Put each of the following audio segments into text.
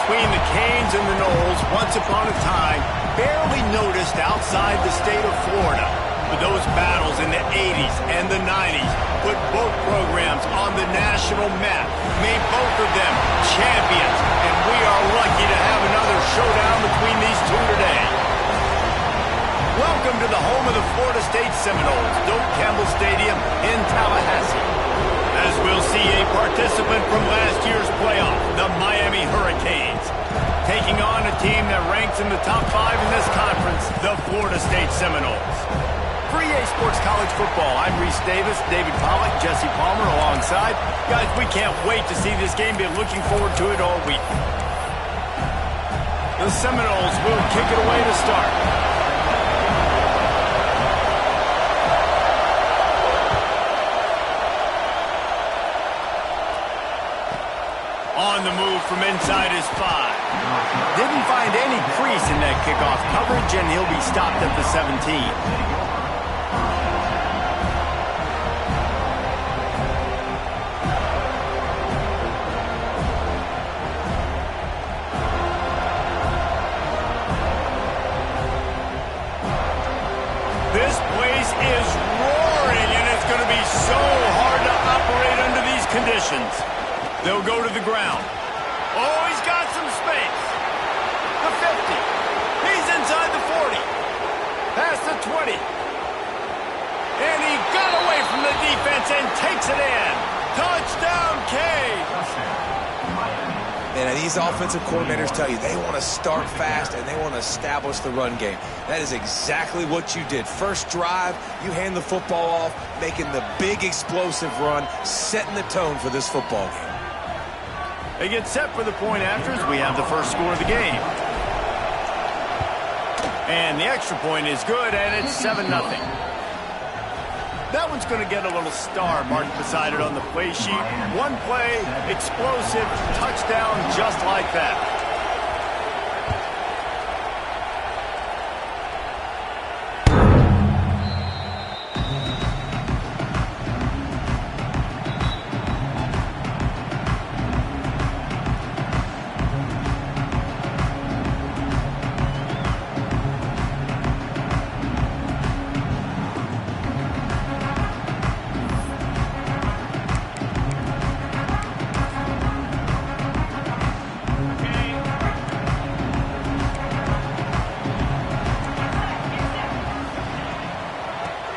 between the Canes and the Noles, once upon a time, barely noticed outside the state of Florida. But those battles in the 80s and the 90s put both programs on the national map, made both of them champions, and we are lucky to have another showdown between these two today. Welcome to the home of the Florida State Seminoles, Doak Campbell Stadium in Tallahassee. As we'll see a participant from last year's playoff, the Miami Hurricanes, taking on a team that ranks in the top 5 in this conference, the Florida State Seminoles. For EA Sports College Football, I'm Reese Davis, David Pollack, Jesse Palmer alongside. Guys, we can't wait to see this game. Been looking forward to it all week. The Seminoles will kick it away to start. On the move from inside his 5. Didn't find any crease in that kickoff coverage, and he'll be stopped at the 17. This place is roaring, and it's going to be so hard to operate under these conditions. They'll go to the ground. Oh, he's got some space. The 50. He's inside the 40. Past the 20. And he got away from the defense and takes it in. Touchdown, Canes. And these offensive coordinators tell you they want to start fast and they want to establish the run game. That is exactly what you did. First drive, you hand the football off, making the big explosive run, setting the tone for this football game. They get set for the point afters. We have the first score of the game. And the extra point is good, and it's 7-0. That one's going to get a little star marked beside it on the play sheet. One play, explosive, touchdown just like that.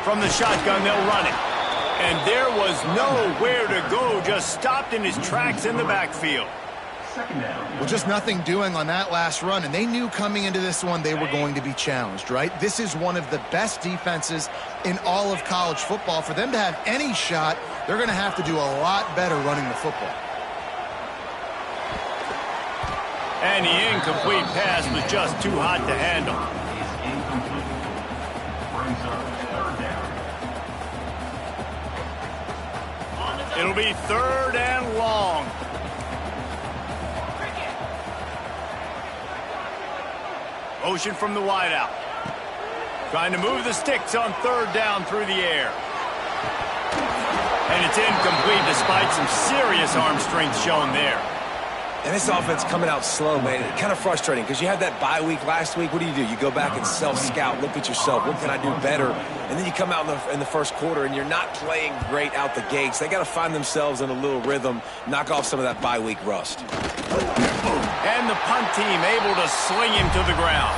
From the shotgun, they'll run it. And there was nowhere to go, just stopped in his tracks in the backfield. Well, just nothing doing on that last run, and they knew coming into this one they were going to be challenged, right? This is one of the best defenses in all of college football. For them to have any shot, they're going to have to do a lot better running the football. And the incomplete pass was just too hot to handle. It'll be 3rd and long. Motion from the wideout. Trying to move the sticks on 3rd down through the air. And it's incomplete despite some serious arm strength shown there. And this offense coming out slow, man. It's kind of frustrating because you had that bye week last week. What do? You go back and self-scout, look at yourself. What can I do better? And then you come out in the first quarter and you're not playing great out the gates. They got to find themselves in a little rhythm, knock off some of that bye week rust. And the punt team able to sling him to the ground.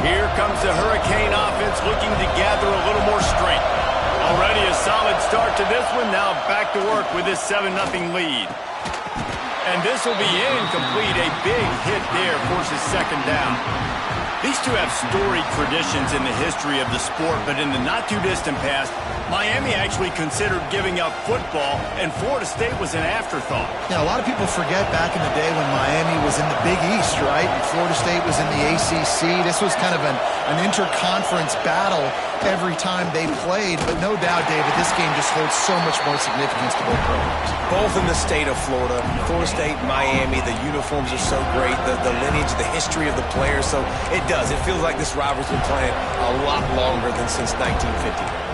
Here comes the Hurricane offense looking to gather a little more strength. Already a solid start to this one. Now back to work with this 7-0 lead. And this will be incomplete. A big hit there forces 2nd down. These two have storied traditions in the history of the sport, but in the not-too-distant past, Miami actually considered giving up football, and Florida State was an afterthought. Yeah, a lot of people forget back in the day when Miami was in the Big East, right? And Florida State was in the ACC. This was kind of an interconference battle every time they played. But no doubt, David, this game just holds so much more significance to both programs. Both in the state of Florida. Florida State, Miami, the uniforms are so great. The lineage, the history of the players. So it does. It feels like this rivalry's been playing a lot longer than since 1950.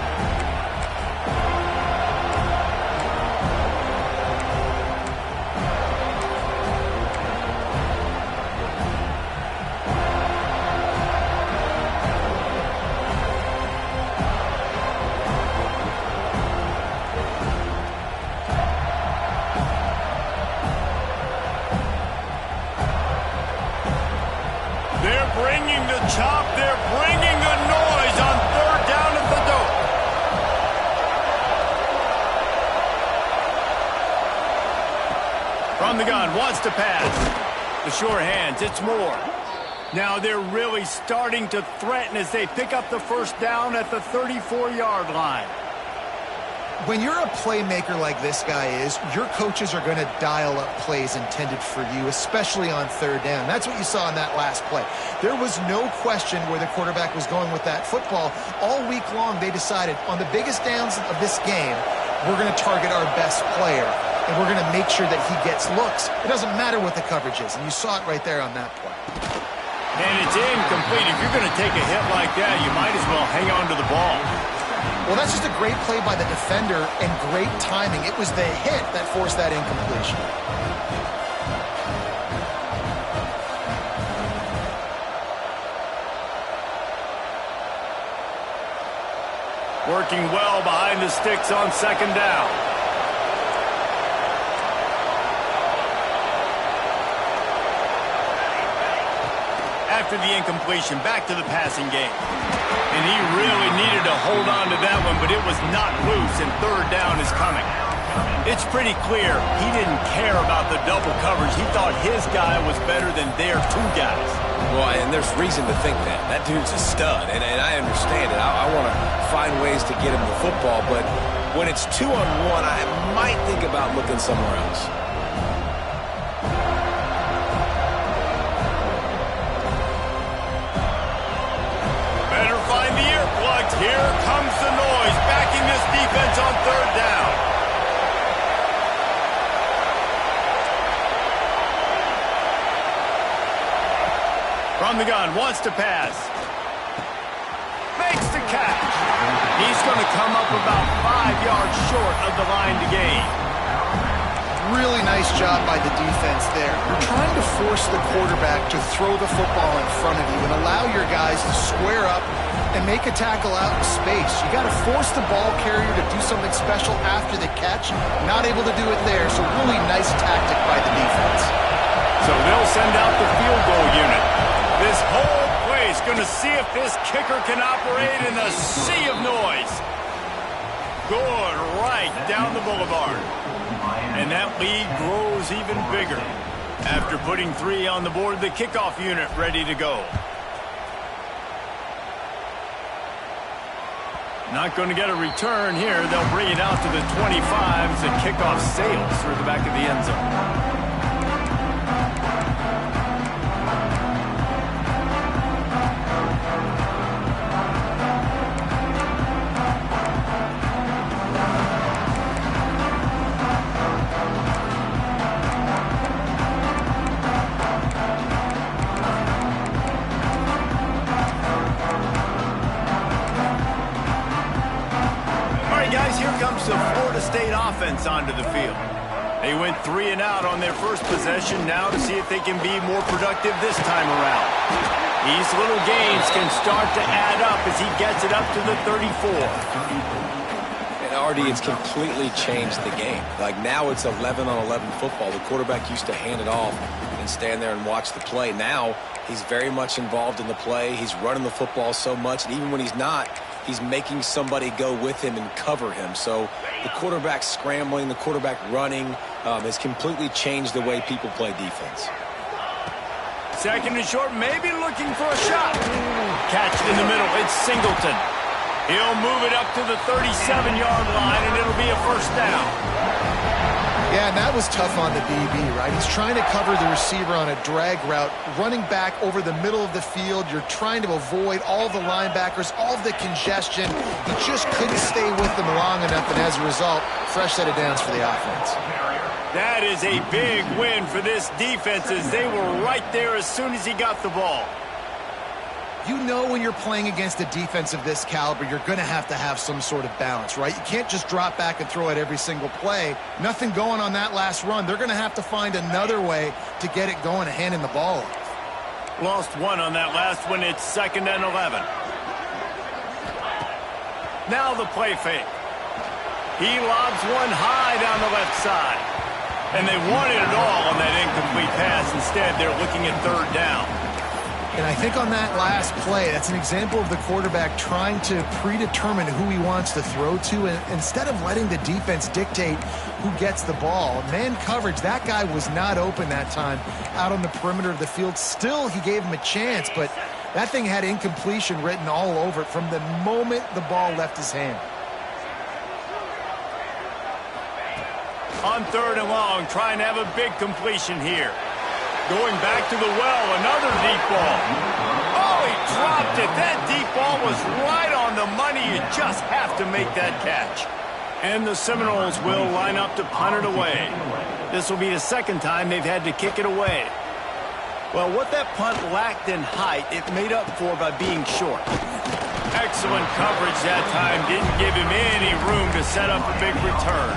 Bringing the chop, they're bringing the noise on third down at the dope. From the gun, wants to pass. The sure hands, it's Moore. Now they're really starting to threaten as they pick up the first down at the 34-yard line. When you're a playmaker like this guy is, your coaches are going to dial up plays intended for you, especially on third down. That's what you saw in that last play. There was no question where the quarterback was going with that football. All week long, they decided on the biggest downs of this game, we're going to target our best player, and we're going to make sure that he gets looks. It doesn't matter what the coverage is, and you saw it right there on that play. And it's incomplete. If you're going to take a hit like that, you might as well hang on to the ball. Well, that's just a great play by the defender and great timing. It was the hit that forced that incompletion. Working well behind the sticks on second down. After the incompletion, back to the passing game. And he really needed to hold on to that one, but it was not loose, and third down is coming. It's pretty clear he didn't care about the double coverage. He thought his guy was better than their two guys. Well, and there's reason to think that. That dude's a stud, and I understand it. I want to find ways to get him the football, but when it's 2-on-1, I might think about looking somewhere else. Here comes the noise, backing this defense on third down. From the gun, wants to pass. Makes the catch. He's going to come up about 5 yards short of the line to gain. Really nice job by the defense there. You're trying to force the quarterback to throw the football in front of you and allow your guys to square up and make a tackle out in space. You got to force the ball carrier to do something special after the catch. Not able to do it there, so really nice tactic by the defense. So they'll send out the field goal unit. This whole place going to see if this kicker can operate in a sea of noise. Good, right down the boulevard. And that lead grows even bigger. After putting 3 on the board, the kickoff unit ready to go. Not going to get a return here. They'll bring it out to the 25 as the kickoff sails through the back of the end zone. The Florida State offense onto the field. They went 3 and out on their first possession, now to see if they can be more productive this time around. These little gains can start to add up as he gets it up to the 34. And Artie, it's completely changed the game. Like now it's 11-on-11 football. The quarterback used to hand it off and stand there and watch the play. Now he's very much involved in the play. He's running the football so much, and even when he's not, he's making somebody go with him and cover him. So the quarterback scrambling, the quarterback running has completely changed the way people play defense. Second and short, maybe looking for a shot. Catch in the middle. It's Singleton. He'll move it up to the 37-yard line, and it'll be a first down. Yeah, and that was tough on the DB, right? He's trying to cover the receiver on a drag route, running back over the middle of the field. You're trying to avoid all the linebackers, all of the congestion. He just couldn't stay with them long enough, and as a result, fresh set of downs for the offense. That is a big win for this defense, as they were right there as soon as he got the ball. You know when you're playing against a defense of this caliber, you're going to have some sort of balance, right? You can't just drop back and throw it every single play. Nothing going on that last run. They're going to have to find another way to get it going and handing the ball off. Lost one on that last one. It's 2nd and 11. Now the play fake. He lobs one high down the left side. And they wanted it all on that incomplete pass. Instead, they're looking at 3rd down. And I think on that last play, that's an example of the quarterback trying to predetermine who he wants to throw to, and instead of letting the defense dictate who gets the ball. Man coverage, that guy was not open that time out on the perimeter of the field. Still, he gave him a chance, but that thing had incompletion written all over it from the moment the ball left his hand. On 3rd and long, trying to have a big completion here. Going back to the well, another deep ball. Oh, he dropped it. That deep ball was right on the money. You just have to make that catch. And the Seminoles will line up to punt it away. This will be the 2nd time they've had to kick it away. Well, what that punt lacked in height, it made up for by being short. Excellent coverage that time. Didn't give him any room to set up a big return.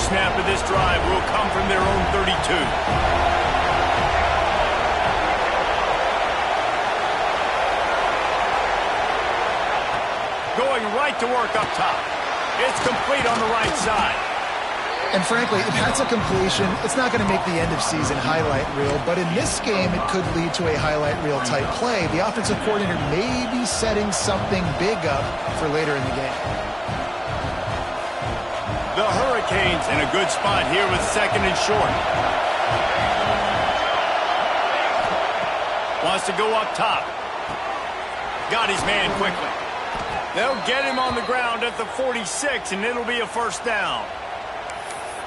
Snap of this drive will come from their own 32. Going right to work up top. It's complete on the right side. And frankly, if that's a completion, it's not going to make the end-of-season highlight reel, but in this game, it could lead to a highlight reel type play. The offensive coordinator may be setting something big up for later in the game. The Hurricanes in a good spot here with 2nd and short. Wants to go up top. Got his man quickly. They'll get him on the ground at the 46, and it'll be a first down.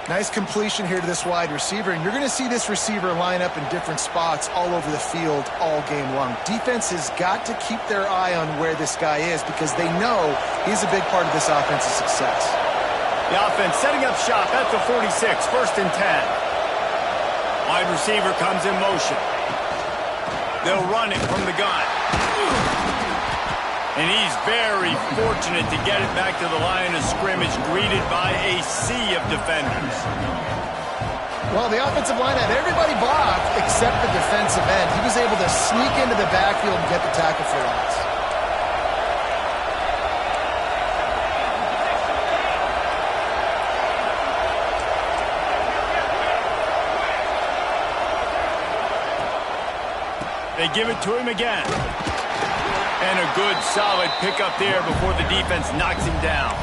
Nice completion here to this wide receiver, and you're going to see this receiver line up in different spots all over the field all game long. Defense has got to keep their eye on where this guy is because they know he's a big part of this offense's success. The offense setting up shop at the 46, 1st and 10. Wide receiver comes in motion. They'll run it from the gun. And he's very fortunate to get it back to the line of scrimmage, greeted by a sea of defenders. Well, the offensive line had everybody blocked except the defensive end. He was able to sneak into the backfield and get the tackle for loss. They give it to him again. And a good, solid pickup there before the defense knocks him down.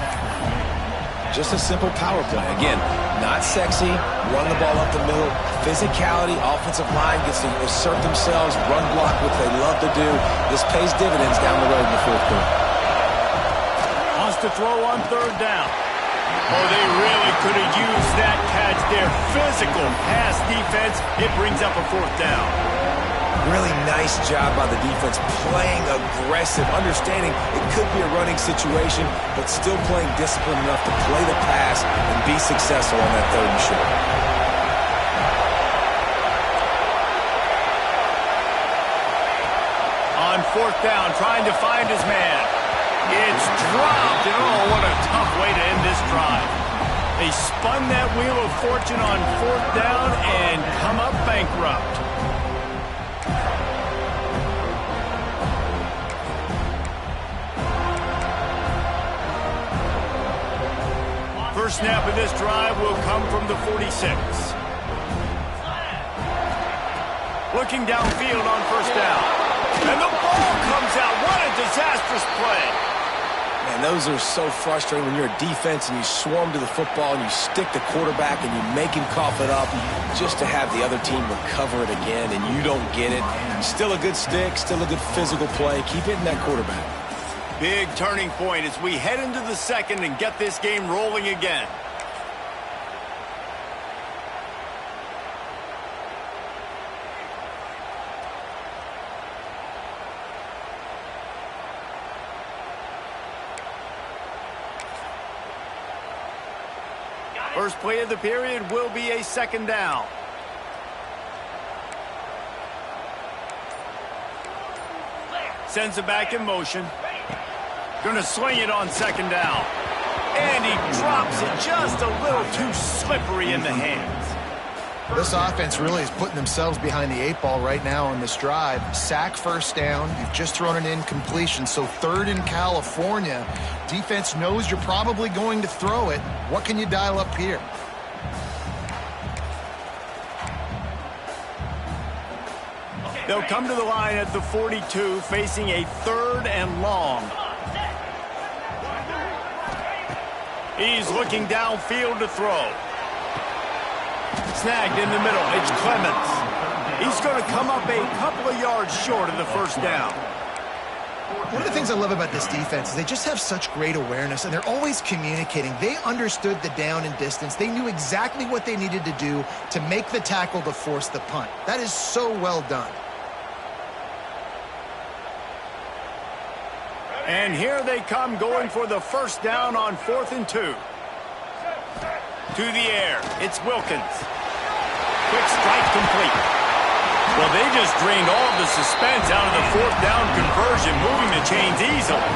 Just a simple power play. Again, not sexy, run the ball up the middle. Physicality, offensive line gets to assert themselves, run block, which they love to do. This pays dividends down the road in the 4th quarter. Wants to throw on 3rd down. Oh, they really could have used that catch there. Physical pass defense. It brings up a 4th down. Really nice job by the defense, playing aggressive, understanding it could be a running situation, but still playing disciplined enough to play the pass and be successful on that 3rd and short. On 4th down, trying to find his man. It's dropped, and oh, what a tough way to end this drive. They spun that wheel of fortune on 4th down and come up bankrupt. First snap of this drive will come from the 46. Looking downfield on first down. And the ball comes out. What a disastrous play. Man, those are so frustrating when you're a defense and you swarm to the football and you stick the quarterback and you make him cough it up just to have the other team recover it again and you don't get it. Still a good stick, still a good physical play. Keep hitting that quarterback. Big turning point as we head into the second and get this game rolling again. First play of the period will be a second down. Sends it back in motion. Gonna swing it on second down. And he drops it just a little too slippery in the hands. This offense really is putting themselves behind the 8 ball right now on this drive. Sack first down. You've just thrown an incompletion. So third in California. Defense knows you're probably going to throw it. What can you dial up here? They'll come to the line at the 42, facing a third and long. He's looking downfield to throw. Snagged in the middle. It's Clements. He's going to come up a couple of yards short of the first down. One of the things I love about this defense is they just have such great awareness, and they're always communicating. They understood the down and distance. They knew exactly what they needed to do to make the tackle to force the punt. That is so well done. And here they come going for the first down on 4th and 2. To the air. It's Wilkins. Quick strike complete. Well, they just drained all the suspense out of the 4th down conversion, moving the chains easily.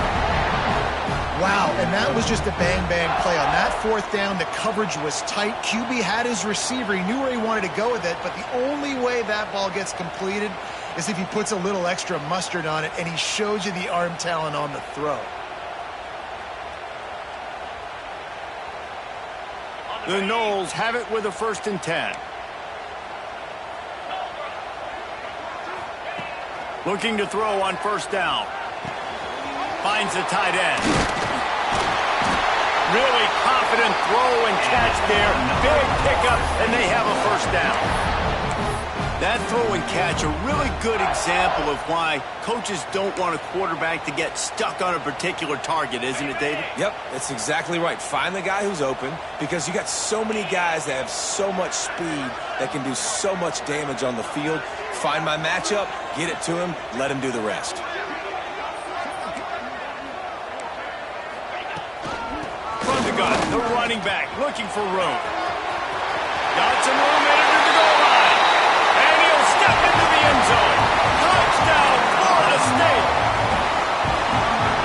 Wow, and that was just a bang-bang play. On that 4th down, the coverage was tight. QB had his receiver. He knew where he wanted to go with it, but the only way that ball gets completed is if he puts a little extra mustard on it, and he shows you the arm talent on the throw. The Noles have it with a 1st and 10. Looking to throw on first down. Finds the tight end. Really confident throw and catch there. Big pickup, and they have a first down. That throw and catch, a really good example of why coaches don't want a quarterback to get stuck on a particular target, isn't it, David? Yep, that's exactly right. Find the guy who's open because you got so many guys that have so much speed that can do so much damage on the field. Find my matchup, get it to him, let him do the rest. From the gun, the running back looking for room. Got some room into the goal line. And he'll step into the end zone. Touchdown, Florida State.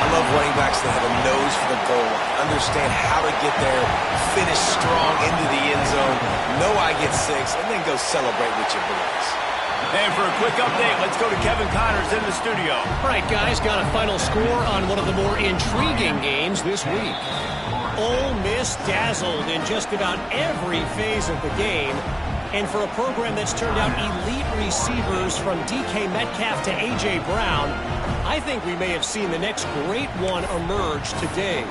I love running backs that have a nose for the goal line. Understand how to get there, finish strong into the end zone, know I get 6, and then go celebrate with your boys. And for a quick update, let's go to Kevin Connors in the studio. All right, guys, got a final score on one of the more intriguing games this week. Ole Miss dazzled in just about every phase of the game. And for a program that's turned out elite receivers from DK Metcalf to A.J. Brown, I think we may have seen the next great one emerge today.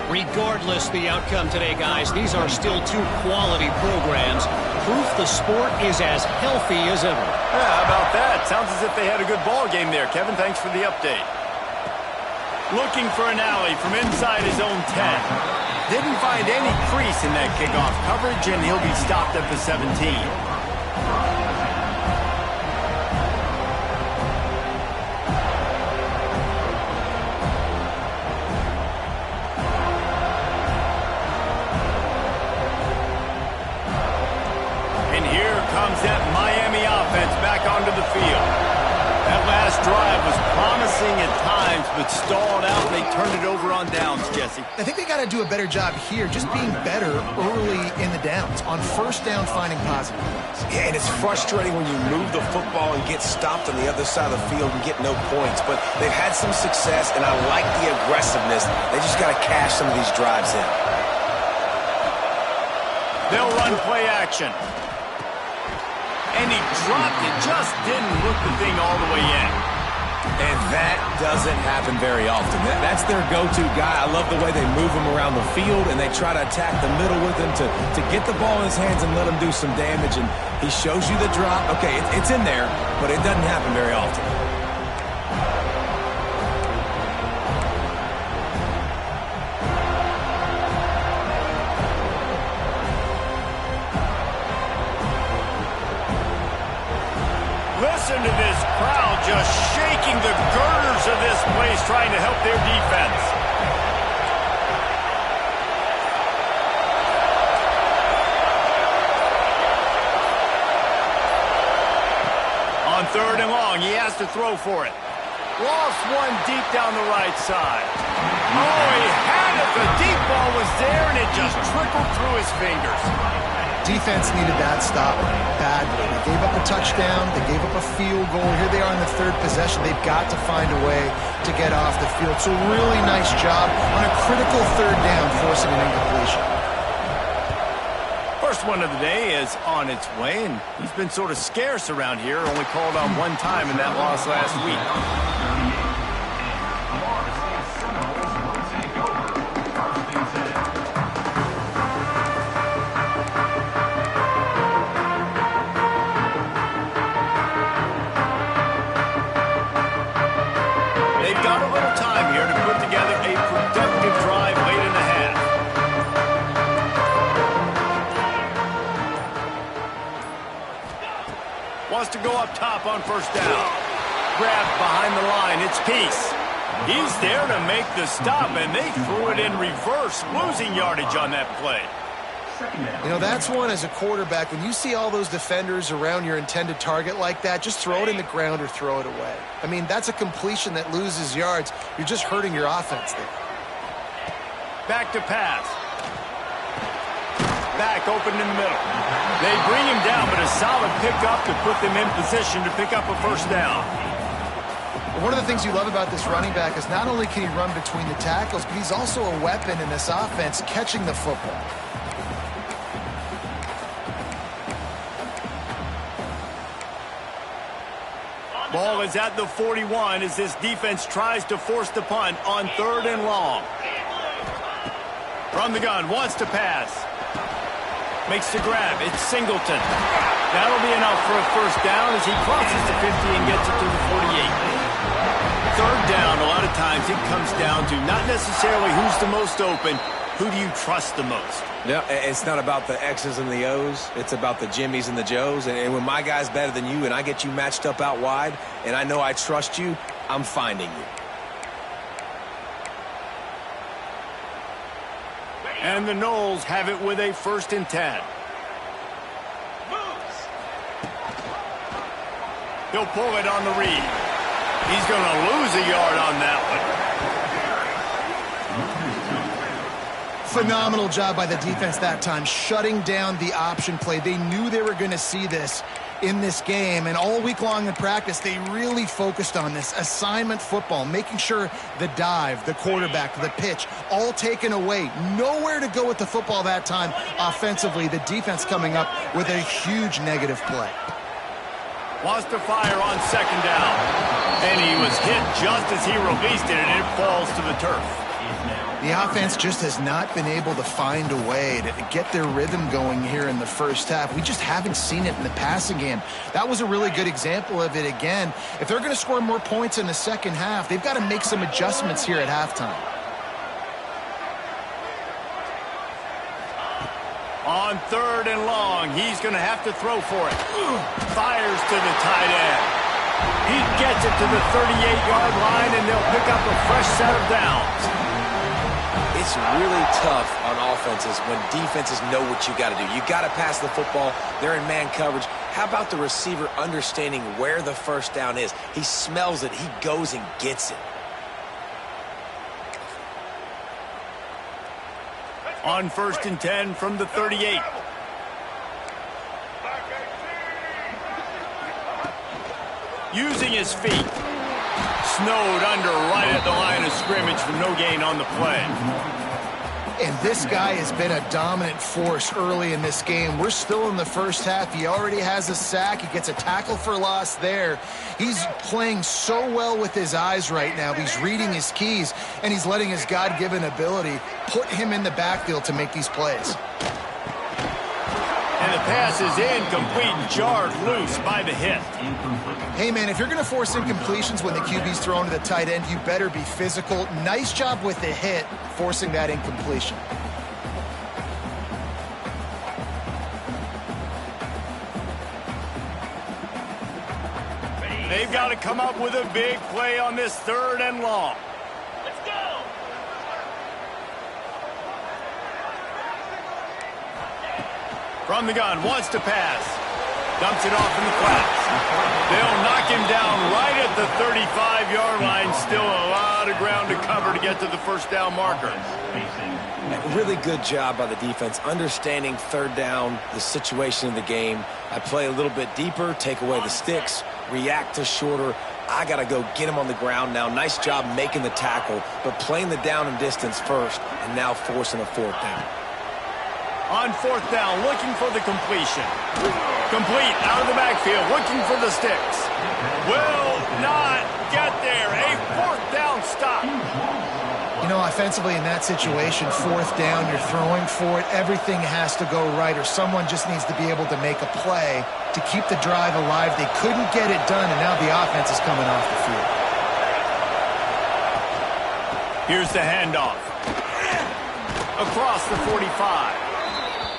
Regardless the outcome today, guys, these are still 2 quality programs. Proof the sport is as healthy as ever. Yeah, how about that? Sounds as if they had a good ball game there. Kevin, thanks for the update. Looking for an alley from inside his own 10. Didn't find any crease in that kickoff coverage, and he'll be stopped at the 17. And here comes that Miami offense back onto the field. That last drive was promising at times, but stalled out, and they turned it over on downs, Jesse. I think they got to do a better job here, just being better early in the downs. On first down, finding positive plays. Yeah, and it's frustrating when you move the football and get stopped on the other side of the field and get no points. But they've had some success, and I like the aggressiveness. They just got to cash some of these drives in. They'll run play action. and he dropped it. Just didn't look the thing all the way in. And that doesn't happen very often. That's their go-to guy. I love the way they move him around the field, and they try to attack the middle with him to get the ball in his hands and let him do some damage. And he shows you the drop. Okay, it's in there, but it doesn't happen very often. Listen to this crowd just shaking the girders of this place, trying to help their defense. On 3rd and long, he has to throw for it. Lost one deep down the right side. Oh, he had it. The deep ball was there, and it just trickled through his fingers. Defense needed that stop badly. They gave up a touchdown. They gave up a field goal. Here they are in the 3rd possession. They've got to find a way to get off the field. So really nice job on a critical 3rd down, forcing an incompletion. First one of the day is on its way, and he's been sort of scarce around here. Only called on one time in that loss last week. Wants to go up top on 1st down. Grabbed behind the line. It's Peace. He's there to make the stop, and they threw it in reverse, losing yardage on that play. You know, that's one as a quarterback. When you see all those defenders around your intended target like that, just throw it in the ground or throw it away. I mean, that's a completion that loses yards. You're just hurting your offense there. Back to pass. Back open in the middle. They bring him down, but a solid pickup to put them in position to pick up a 1st down. One of the things you love about this running back is not only can he run between the tackles, but he's also a weapon in this offense, catching the football. Ball is at the 41 as this defense tries to force the punt on 3rd and long. From the gun, wants to pass. Makes the grab. It's Singleton. That'll be enough for a 1st down as he crosses the 50 and gets it to the 48. 3rd down, a lot of times it comes down to not necessarily who's the most open, who do you trust the most? Yeah, it's not about the X's and the O's. It's about the Jimmies and the Joes. And when my guy's better than you and I get you matched up out wide and I know I trust you, I'm finding you. And the Noles have it with a 1st and 10. He'll pull it on the read. He's going to lose a yard on that one. Phenomenal job by the defense that time, shutting down the option play. They knew they were going to see this in this game, and all week long in practice, they really focused on this assignment football, making sure the dive, the quarterback, the pitch, all taken away. Nowhere to go with the football that time offensively. The defense coming up with a huge negative play. Wants to fire on 2nd down. And he was hit just as he released it, and it falls to the turf. The offense just has not been able to find a way to get their rhythm going here in the 1st half. We just haven't seen it in the passing game. That was a really good example of it again. If they're going to score more points in the 2nd half, they've got to make some adjustments here at halftime. On 3rd and long, he's going to have to throw for it. Fires to the tight end. He gets it to the 38-yard line, and they'll pick up a fresh set of downs. It's really tough on offenses when defenses know what you got to do. You got to pass the football. They're in man coverage. How about the receiver understanding where the 1st down is? He smells it. He goes and gets it. On 1st and 10 from the 38. Using his feet. Snowed under right at the line of scrimmage for no gain on the play. And this guy has been a dominant force early in this game. We're still in the first half. He already has a sack. He gets a tackle for loss there. He's playing so well with his eyes right now. He's reading his keys, and he's letting his God-given ability put him in the backfield to make these plays. And the pass is incomplete, jarred loose by the hit. Hey, man, if you're going to force incompletions when the QB's thrown to the tight end, you better be physical. Nice job with the hit, forcing that incompletion. They've got to come up with a big play on this 3rd and long. Let's go! From the gun, wants to pass. Dumps it off in the flats. They'll knock him down right at the 35-yard line. Still a lot of ground to cover to get to the first down marker. Really good job by the defense, understanding 3rd down, the situation of the game. I play a little bit deeper, take away the sticks, react to shorter. I got to go get him on the ground now. Nice job making the tackle, but playing the down and distance first, and now forcing a 4th down. On 4th down, looking for the completion. Complete, out of the backfield, looking for the sticks. Will not get there. A 4th down stop. You know, offensively in that situation, 4th down, you're throwing for it. Everything has to go right, or someone just needs to be able to make a play to keep the drive alive. They couldn't get it done, and now the offense is coming off the field. Here's the handoff. Across the 45.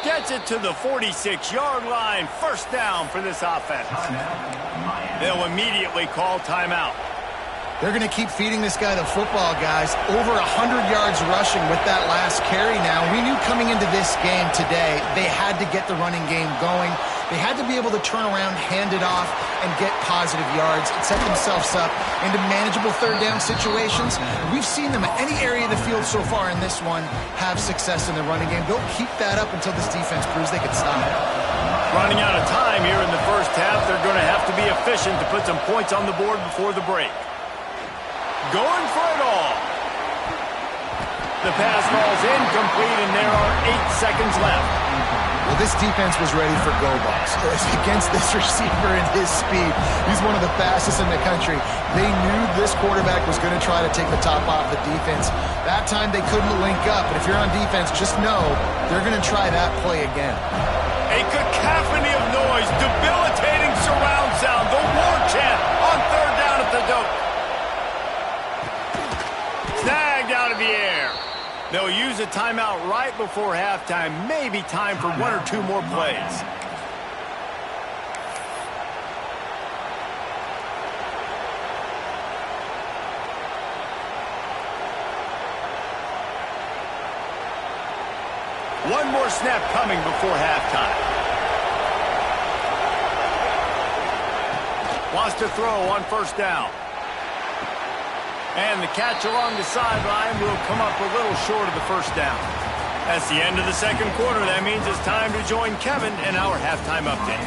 Gets it to the 46-yard line. First down for this offense. They'll immediately call timeout. They're going to keep feeding this guy the football, guys. Over 100 yards rushing with that last carry now. We knew coming into this game today, they had to get the running game going. They had to be able to turn around, hand it off, and get positive yards and set themselves up into manageable 3rd down situations. We've seen them at any area of the field so far in this one have success in the running game. They'll keep that up until this defense proves they can stop it. Running out of time here in the first half. They're going to have to be efficient to put some points on the board before the break. Going for it all. The pass ball's incomplete, and there are 8 seconds left. Well, this defense was ready for go balls. Against this receiver and his speed, he's one of the fastest in the country. They knew this quarterback was going to try to take the top off the defense. That time they couldn't link up, but if you're on defense, just know they're going to try that play again. A cacophony of noise, debilitating surround sound, the war chant on 3rd down at the dope. Snagged out of the air. They'll use a timeout right before halftime. Maybe time for 1 or 2 more plays. One more snap coming before halftime. Wants to throw on 1st down. And the catch along the sideline will come up a little short of the 1st down. That's the end of the 2nd quarter. That means it's time to join Kevin in our halftime update.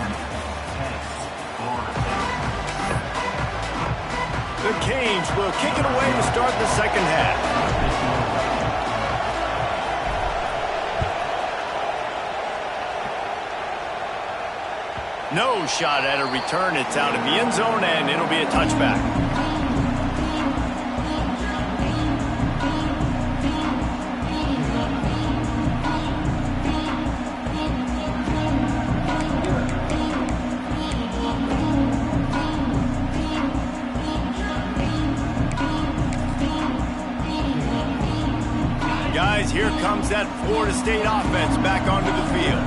The Canes will kick it away to start the 2nd half. No shot at a return. It's out of the end zone, and it'll be a touchback. Guys, here comes that Florida State offense back onto the field.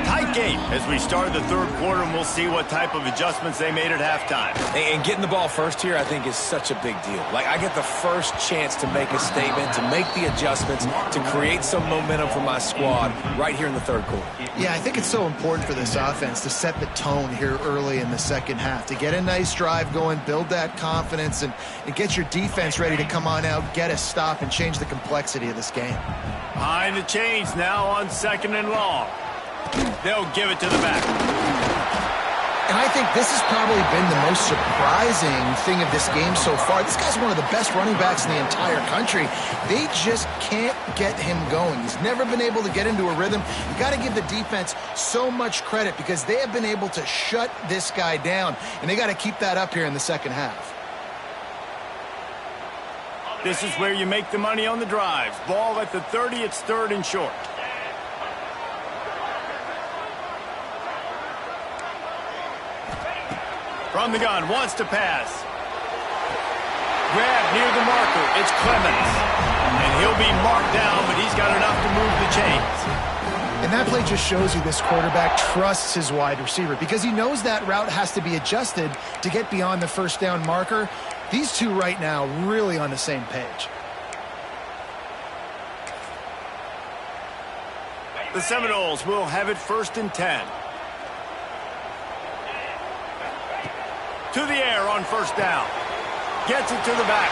Tight game as we start the 3rd quarter, and we'll see what type of adjustments they made at halftime. And getting the ball first here, I think, is such a big deal. Like, I get the first chance to make a statement, to make the adjustments, to create some momentum for my squad right here in the 3rd quarter. Yeah, I think it's so important for this offense to set the tone here early in the 2nd half, to get a nice drive going, build that confidence, and get your defense ready to come on out, get a stop, and change the complexity of this game. Behind the chains now on 2nd and long. They'll give it to the back. And I think this has probably been the most surprising thing of this game so far. This guy's one of the best running backs in the entire country. They just can't get him going. He's never been able to get into a rhythm. You got to give the defense so much credit because they have been able to shut this guy down, and they got to keep that up here in the second half. This is where you make the money on the drives. Ball at the 30, it's 3rd and short. From the gun, wants to pass. Grab near the marker, it's Clemens. And he'll be marked down, but he's got enough to move the chains. And that play just shows you this quarterback trusts his wide receiver because he knows that route has to be adjusted to get beyond the first down marker. These two right now really on the same page. The Seminoles will have it 1st and 10. To the air on 1st down. Gets it to the back.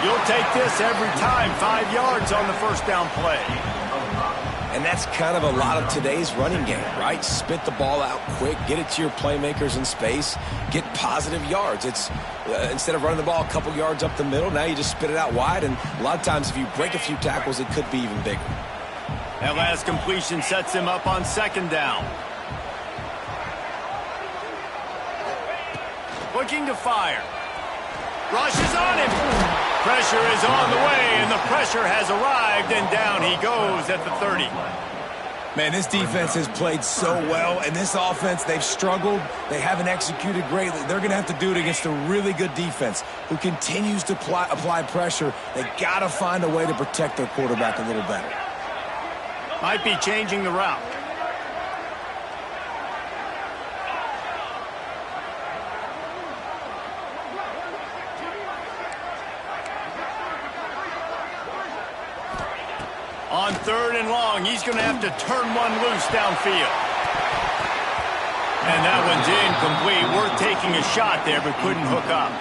You'll take this every time. 5 yards on the 1st down play. And that's kind of a lot of today's running game, right? Spit the ball out quick, get it to your playmakers in space, get positive yards. It's instead of running the ball a couple yards up the middle, now you just spit it out wide, and a lot of times if you break a few tackles, it could be even bigger. That last completion sets him up on 2nd down. Looking to fire. Rushes on him. Pressure is on the way, and the pressure has arrived, and down he goes at the 30. Man, this defense has played so well, and this offense, they've struggled. They haven't executed greatly. They're going to have to do it against a really good defense who continues to apply pressure. They got to find a way to protect their quarterback a little better. Might be changing the route. On 3rd and long, he's going to have to turn one loose downfield. And that one's incomplete. Worth taking a shot there, but couldn't hook up.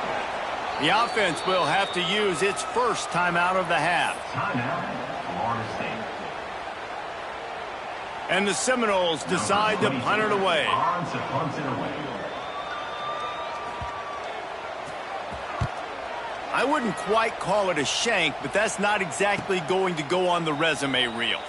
The offense will have to use its first timeout of the half. And the Seminoles decide to punt it away. I wouldn't quite call it a shank, but that's not exactly going to go on the resume reel.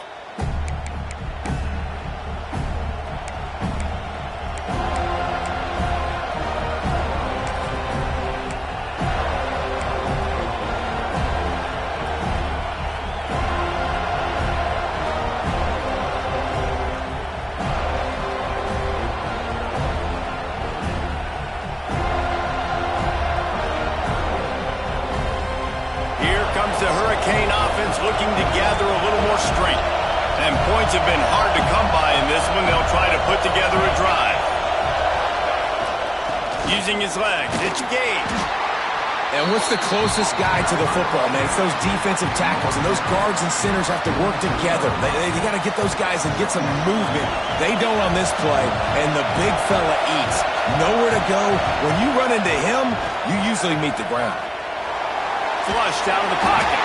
The Hurricane offense looking to gather a little more strength. And points have been hard to come by in this one. They'll try to put together a drive. Using his legs, it's Gage. And what's the closest guy to the football, man? It's those defensive tackles, and those guards and centers have to work together. They got to get those guys and get some movement. They don't on this play, and the big fella eats. Nowhere to go. When you run into him, you usually meet the ground. Flushed out of the pocket.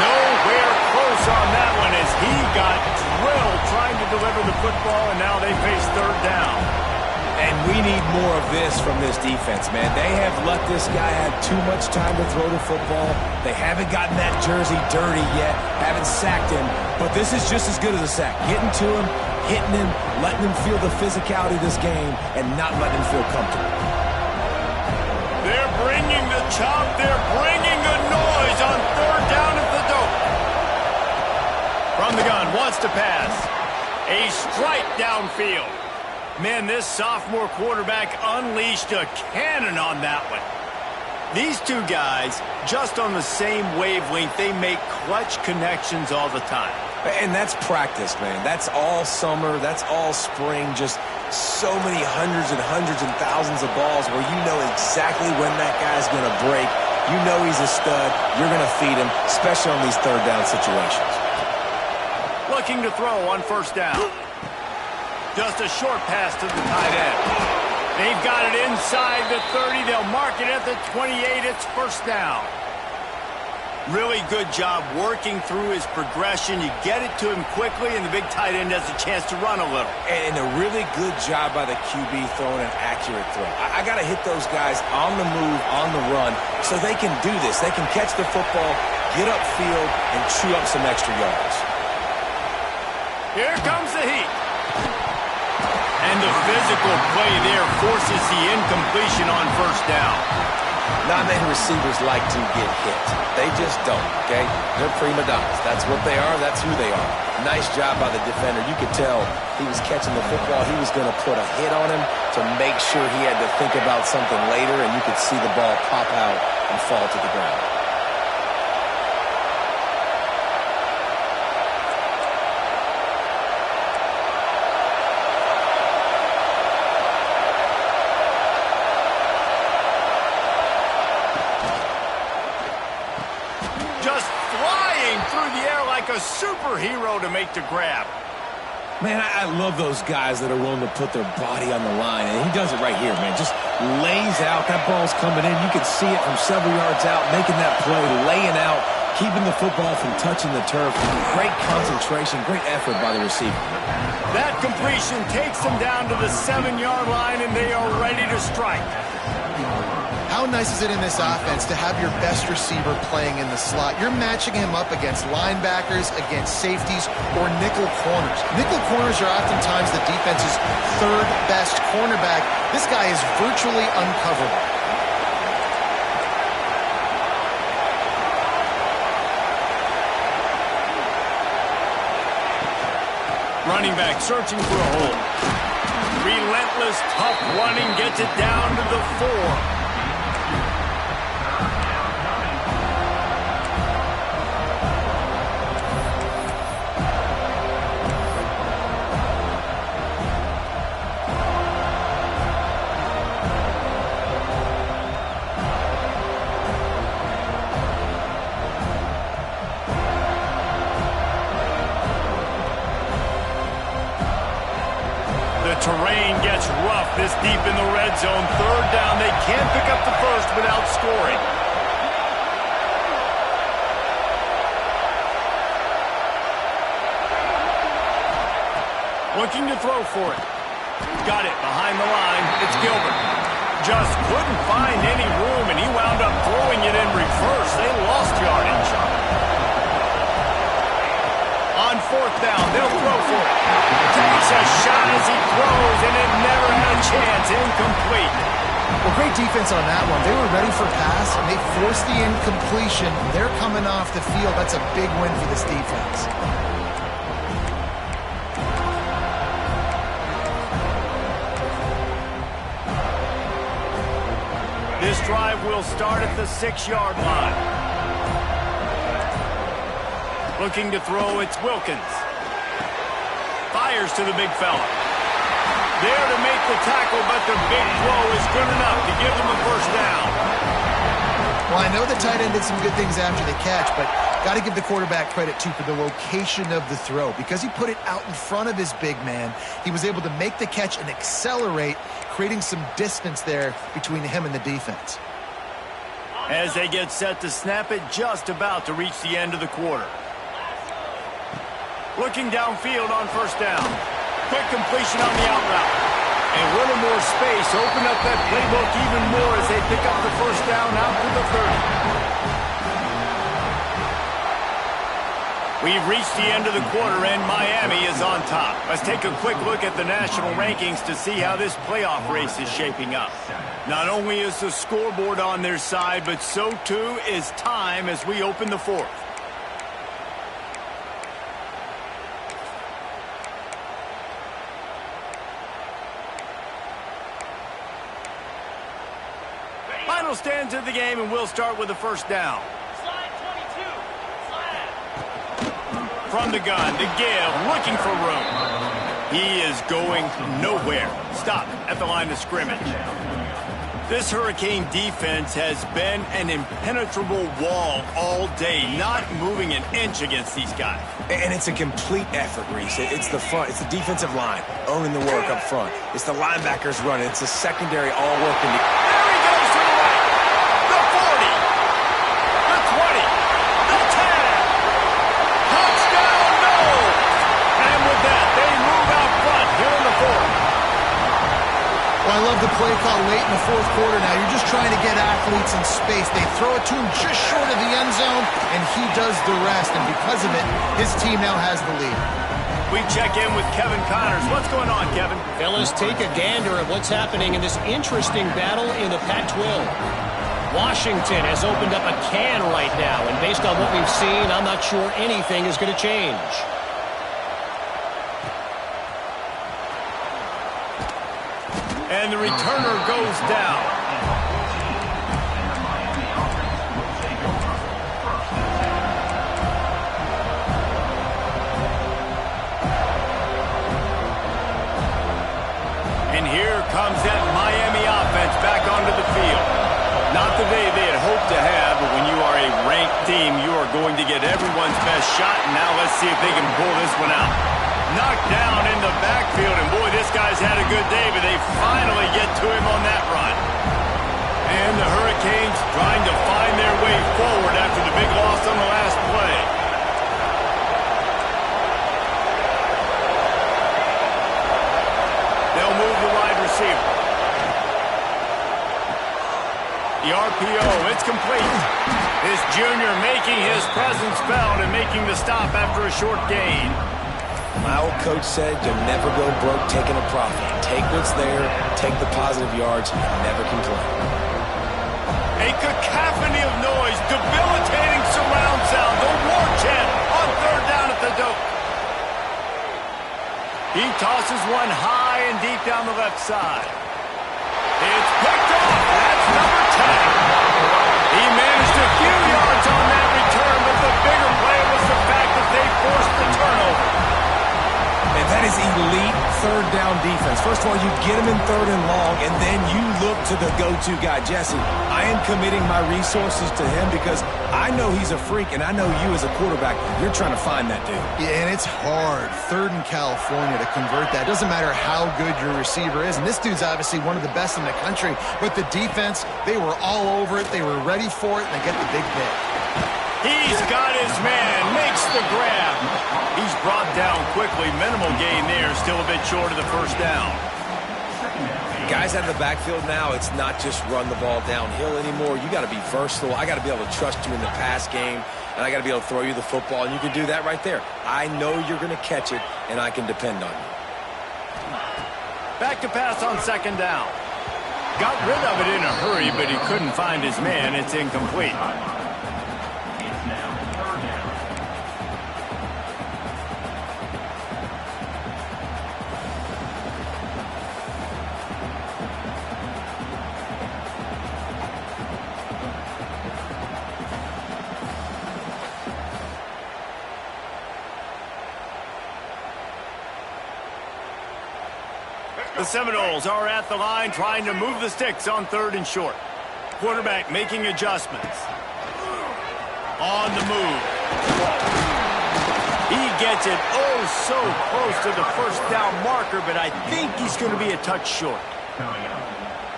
Nowhere close on that one as he got drilled trying to deliver the football, and now they face 3rd down. And we need more of this from this defense, man. They have let this guy have too much time to throw the football. They haven't gotten that jersey dirty yet, haven't sacked him, but this is just as good as a sack. Getting to him, hitting him, letting him feel the physicality of this game, and not letting him feel comfortable. They're bringing the chop. They're bringing the noise on 3rd down at the dope. From the gun, wants to pass. A strike downfield. Man, this sophomore quarterback unleashed a cannon on that one. These two guys, just on the same wavelength, they make clutch connections all the time. And that's practice, man. That's all summer. That's all spring. Just so many hundreds and thousands of balls where you know exactly when that guy's going to break. You know he's a stud. You're going to feed him, especially on these 3rd down situations. Looking to throw on 1st down. Just a short pass to the tight end. They've got it inside the 30. They'll mark it at the 28. It's 1st down. Really good job working through his progression. You get it to him quickly, and the big tight end has a chance to run a little. And a really good job by the QB throwing an accurate throw. I got to hit those guys on the move, on the run, so they can do this. They can catch the football, get upfield, and chew up some extra yards. Here comes the heat. And the physical play there forces the incompletion on first down. Not many receivers like to get hit. They just don't, okay? They're prima donnas. That's what they are. That's who they are. Nice job by the defender. You could tell he was catching the football. He was going to put a hit on him to make sure he had to think about something later, and you could see the ball pop out and fall to the ground. A superhero to make the grab. Man, I love those guys that are willing to put their body on the line, and he does it right here, man. Just lays out. That ball's coming in. You can see it from several yards out, making that play, laying out, keeping the football from touching the turf. Great concentration, great effort by the receiver. That completion takes them down to the 7-yard line, and they are ready to strike. How nice is it in this offense to have your best receiver playing in the slot? You're matching him up against linebackers, against safeties, or nickel corners. Nickel corners are oftentimes the defense's third best cornerback. This guy is virtually uncoverable. Running back searching for a hole. Relentless, tough running gets it down to the 4. Terrain gets rough this deep in the red zone. Third down. They can't pick up the first without scoring. Looking to throw for it. Got it behind the line. It's Gilbert. Just couldn't find any room, and he wound up throwing it in reverse. They lost yardage. On fourth down, they'll throw for it. Takes a shot as he throws, and it never had a chance. Incomplete. Well, great defense on that one. They were ready for a pass, and they forced the incompletion. They're coming off the field. That's a big win for this defense. This drive will start at the 6-yard line. Looking to throw, it's Wilkins. Fires to the big fella. There to make the tackle, but the big throw is good enough to give them a first down. Well, I know the tight end did some good things after the catch, but got to give the quarterback credit, too, for the location of the throw. Because he put it out in front of his big man, he was able to make the catch and accelerate, creating some distance there between him and the defense. As they get set to snap it, just about to reach the end of the quarter. Looking downfield on first down. Quick completion on the out route. And a little more space. Open up that playbook even more as they pick up the first down out to the 30. We've reached the end of the quarter, and Miami is on top. Let's take a quick look at the national rankings to see how this playoff race is shaping up. Not only is the scoreboard on their side, but so too is time as we open the fourth. Final stands of the game, and we'll start with the first down. Slide 22. Slide. From the gun, the give, looking for room. He is going nowhere. Stop at the line of scrimmage. This Hurricane defense has been an impenetrable wall all day, not moving an inch against these guys. And it's a complete effort, Reese. It's the front. It's the defensive line owning the work up front. It's the linebackers running. It's the secondary all working. There he goes to the right. The 40. The 20. play call late in the fourth quarter now. You're just trying to get athletes in space. They throw it to him just short of the end zone, and he does the rest. And because of it, his team now has the lead. We check in with Kevin Connors. What's going on, Kevin? Fellas, take a gander at what's happening in this interesting battle in the Pac-12. Washington has opened up a can right now, and based on what we've seen, I'm not sure anything is going to change. And the returner goes down. And here comes that Miami offense back onto the field. Not the day they had hoped to have, but when you are a ranked team, you are going to get everyone's best shot. And now let's see if they can pull this one out. Knocked down in the backfield, and boy, this guy's had a good day, but they finally get to him on that run. And the Hurricanes trying to find their way forward after the big loss on the last play. They'll move the wide receiver. The RPO, it's complete. This junior making his presence felt and making the stop after a short gain. My old coach said you'll never go broke taking a profit. Take what's there, take the positive yards, and never complain. A cacophony of noise, debilitating surround sound, the war chant on third down at the dope. He tosses one high and deep down the left side. It's picked off. That's number 10. He managed a few yards on that return, but the bigger play was the fact that they forced the turnover. And that is elite third down defense. First of all, you get him in third and long, and then you look to the go-to guy. Jesse, I am committing my resources to him because I know he's a freak, and I know you as a quarterback, you're trying to find that dude. Yeah, and it's hard, third in California, to convert that. It doesn't matter how good your receiver is. And this dude's obviously one of the best in the country. But the defense, they were all over it. They were ready for it, and they get the big pick. He's got his man, makes the grab. He's brought down quickly. Minimal gain there, still a bit short of the first down. Guys out of the backfield now, it's not just run the ball downhill anymore. You got to be versatile. I got to be able to trust you in the pass game, and I got to be able to throw you the football, and you can do that right there. I know you're going to catch it, and I can depend on you. Back to pass on second down. Got rid of it in a hurry, but he couldn't find his man. It's incomplete. The Seminoles are at the line trying to move the sticks on third and short. Quarterback making adjustments. On the move. He gets it oh so close to the first down marker, but I think he's going to be a touch short.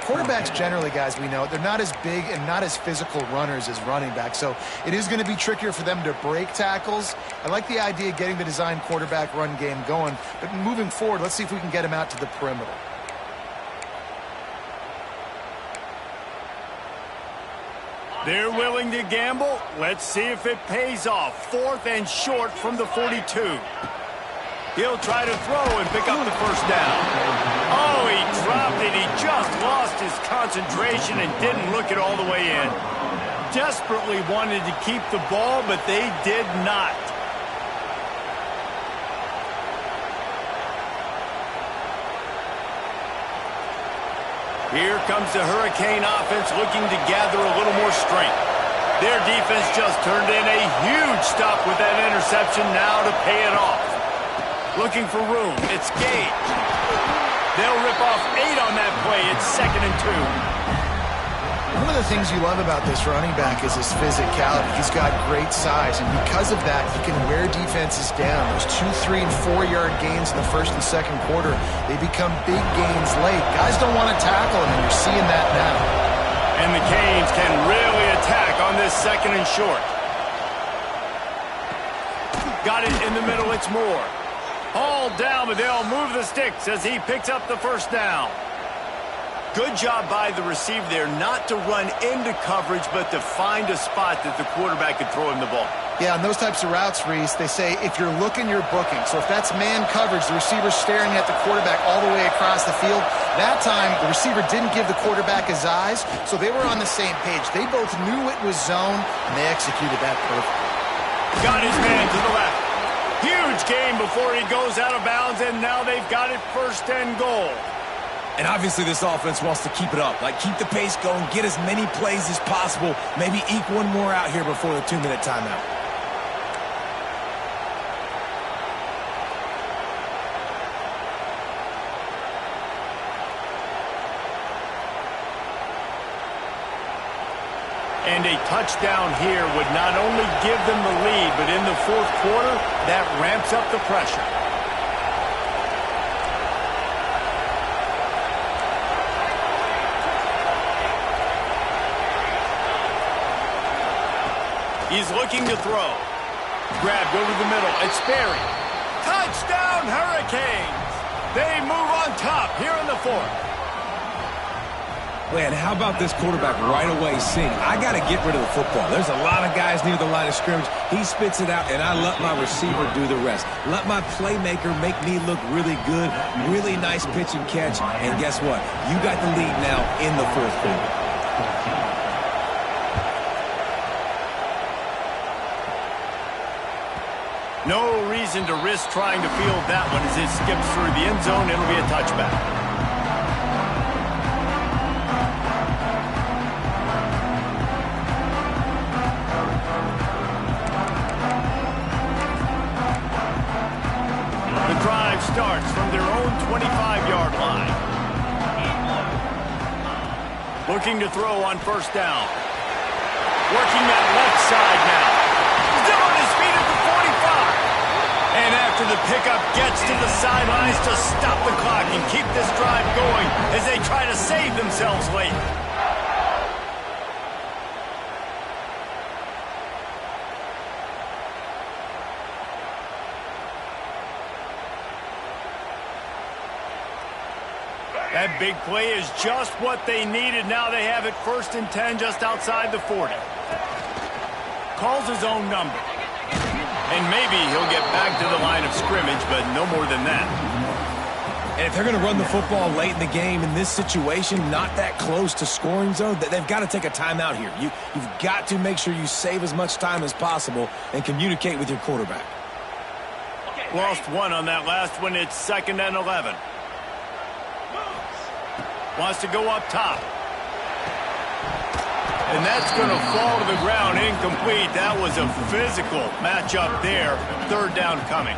Quarterbacks generally, guys, we know, they're not as big and not as physical runners as running backs, so it is going to be trickier for them to break tackles. I like the idea of getting the design quarterback run game going, but moving forward, let's see if we can get him out to the perimeter. They're willing to gamble. Let's see if it pays off. Fourth and short from the 42. He'll try to throw and pick up the first down. Oh, he dropped it. He just lost his concentration and didn't look it all the way in. Desperately wanted to keep the ball, but they did not. Here comes the Hurricane offense looking to gather a little more strength. Their defense just turned in a huge stop with that interception now to pay it off. Looking for room. It's Gage. They'll rip off 8 on that play. It's 2nd and 2. One of the things you love about this running back is his physicality. He's got great size, and because of that, he can wear defenses down. Those 2, 3, and 4-yard gains in the first and second quarter, they become big gains late. Guys don't want to tackle him, and you're seeing that now. And the Canes can really attack on this 2nd and short. Got it in the middle. It's Moore. All down, but they'll move the sticks as he picks up the first down. Good job by the receiver there not to run into coverage, but to find a spot that the quarterback could throw him the ball. Yeah, on those types of routes, Reese, they say if you're looking, you're booking. So if that's man coverage, the receiver's staring at the quarterback all the way across the field. That time, the receiver didn't give the quarterback his eyes, so they were on the same page. They both knew it was zone, and they executed that perfectly. Got his man to the left. Huge gain before he goes out of bounds, and now they've got it 1st and goal. And obviously this offense wants to keep it up. Like, keep the pace going, get as many plays as possible, maybe eke one more out here before the 2-minute timeout. And a touchdown here would not only give them the lead, but in the 4th quarter, that ramps up the pressure. He's looking to throw. Grabbed over the middle. It's Sperry. Touchdown, Hurricanes! They move on top here in the 4th. Man, how about this quarterback right away seeing, I got to get rid of the football. There's a lot of guys near the line of scrimmage. He spits it out, and I let my receiver do the rest. Let my playmaker make me look really good, really nice pitch and catch, and guess what? You got the lead now in the 4th quarter. No reason to risk trying to field that one as it skips through the end zone. It'll be a touchback. The drive starts from their own 25-yard line. Looking to throw on 1st down. Working that left side now. Still on his feet at the 45. And after the pickup gets to the sidelines to stop the clock and keep this drive going as they try to save themselves late. That big play is just what they needed. Now they have it 1st and 10 just outside the 40. Calls his own number. And maybe he'll get back to the line of scrimmage, but no more than that. And if they're going to run the football late in the game in this situation, not that close to scoring zone, they've got to take a timeout here. You've got to make sure you save as much time as possible and communicate with your quarterback. Lost one on that last one. It's 2nd and 11. Wants to go up top. And that's going to fall to the ground incomplete. That was a physical matchup there. 3rd down coming.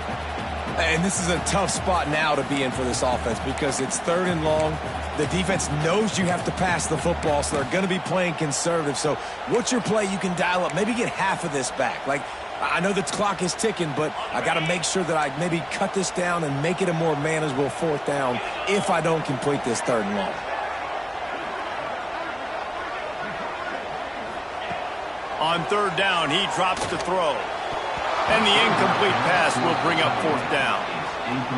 And this is a tough spot now to be in for this offense because it's 3rd and long. The defense knows you have to pass the football, so they're going to be playing conservative. So what's your play you can dial up? Maybe get half of this back. Like, I know the clock is ticking, but I got to make sure that I maybe cut this down and make it a more manageable 4th down if I don't complete this 3rd and long. On 3rd down, he drops to throw. And the incomplete pass will bring up 4th down.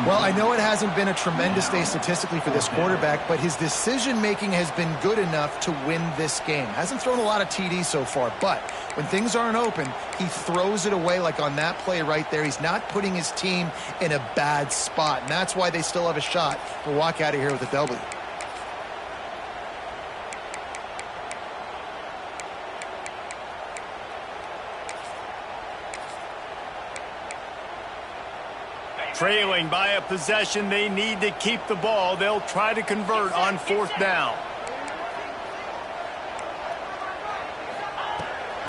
Well, I know it hasn't been a tremendous day statistically for this quarterback, but his decision-making has been good enough to win this game. Hasn't thrown a lot of TDs so far, but when things aren't open, he throws it away like on that play right there. He's not putting his team in a bad spot, and that's why they still have a shot to walk out of here with a W. Trailing by a possession, they need to keep the ball. They'll try to convert on 4th down.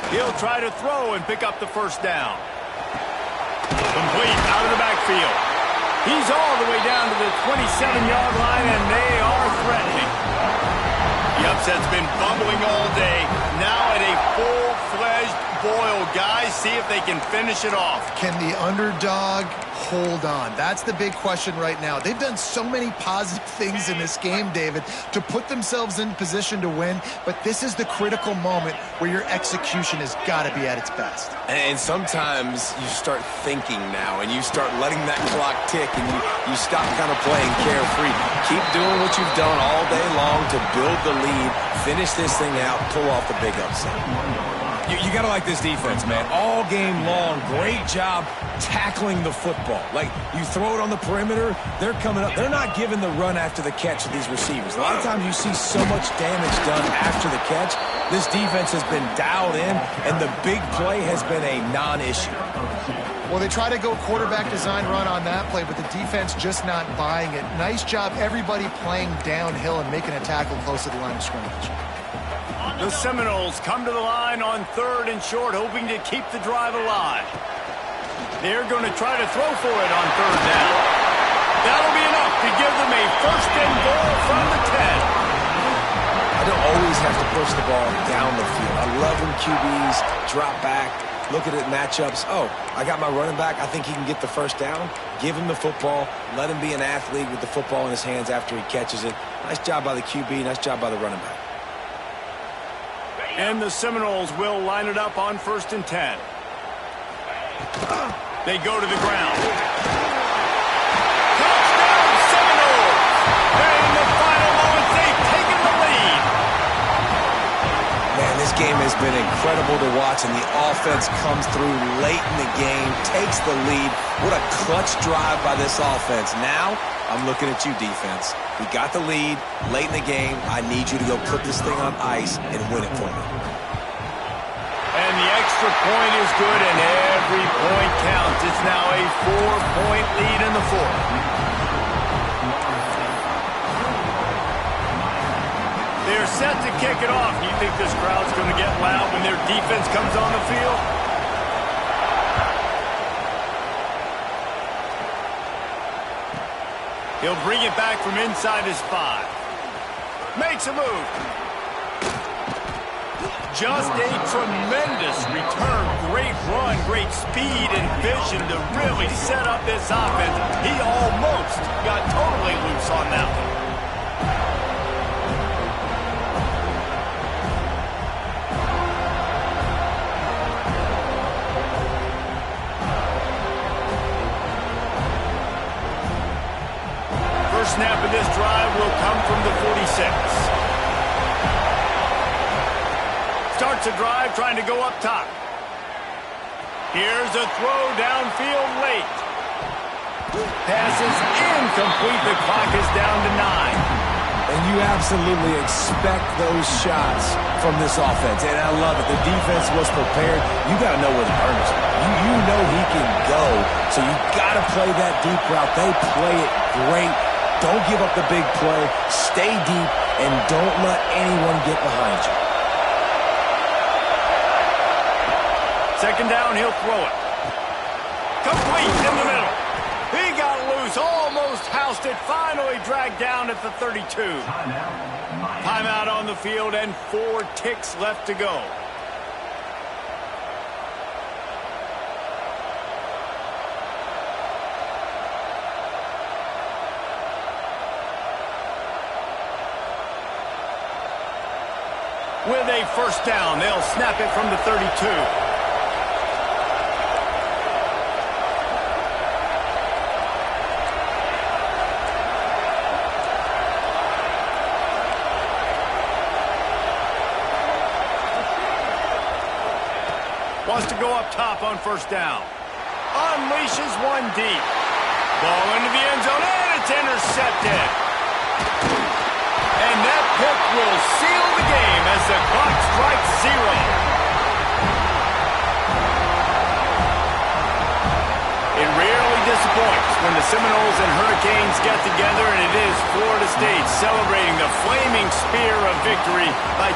He'll try to throw and pick up the 1st down. Complete out of the backfield. He's all the way down to the 27-yard line, and they are threatening. The upset's been bubbling all day. Now at a full-fledged boil, guys. See if they can finish it off. Can the underdog hold on? That's the big question right now. They've done so many positive things in this game, David, to put themselves in position to win, but this is the critical moment where your execution has got to be at its best. And sometimes you start thinking now, and you start letting that clock tick, and you stop kind of playing carefree. Keep doing what you've done all day long to build the lead, finish this thing out, pull off the big upset. You got to like this defense, man. All game long, great job tackling the football. Like, you throw it on the perimeter, they're coming up. They're not giving the run after the catch to these receivers. A lot of times you see so much damage done after the catch. This defense has been dialed in, and the big play has been a non-issue. Well, they try to go quarterback design run on that play, but the defense just not buying it. Nice job, everybody playing downhill and making a tackle close to the line of scrimmage. The Seminoles come to the line on 3rd and short, hoping to keep the drive alive. They're going to try to throw for it on 3rd down. That'll be enough to give them a 1st and goal from the 10. I don't always have to push the ball down the field. I love when QBs drop back, look at it matchups. Oh, I got my running back. I think he can get the 1st down. Give him the football. Let him be an athlete with the football in his hands after he catches it. Nice job by the QB. Nice job by the running back. And the Seminoles will line it up on 1st and 10. They go to the ground. Touchdown, Seminoles! In the final moments, they've taken the lead. Man, this game has been incredible to watch, and the offense comes through late in the game, takes the lead. What a clutch drive by this offense. Now, I'm looking at you, defense. We got the lead late in the game. I need you to go put this thing on ice and win it for me. And the extra point is good, and every point counts. It's now a 4-point lead in the 4th. They're set to kick it off. Do you think this crowd's going to get loud when their defense comes on the field? He'll bring it back from inside his 5. Makes a move. Just a tremendous return. Great run, great speed and vision to really set up this offense. He almost got totally loose on that one. First snap of this drive will come from the 46. Starts a drive trying to go up top. Here's a throw downfield late. Pass is incomplete. The clock is down to 9. And you absolutely expect those shots from this offense. And I love it. The defense was prepared. You got to know where the burners are. You know he can go. So you got to play that deep route. They play it great. Don't give up the big play. Stay deep and don't let anyone get behind you. 2nd down, he'll throw it. Complete in the middle. He got loose, almost housed it, finally dragged down at the 32. Timeout on the field and 4 ticks left to go. With a 1st down, they'll snap it from the 32. Wants to go up top on 1st down. Unleashes one deep. Ball into the end zone, and it's intercepted. And that pick will seal the game as the clock strikes 0. It rarely disappoints when the Seminoles and Hurricanes get together, and it is Florida State celebrating the flaming spear of victory by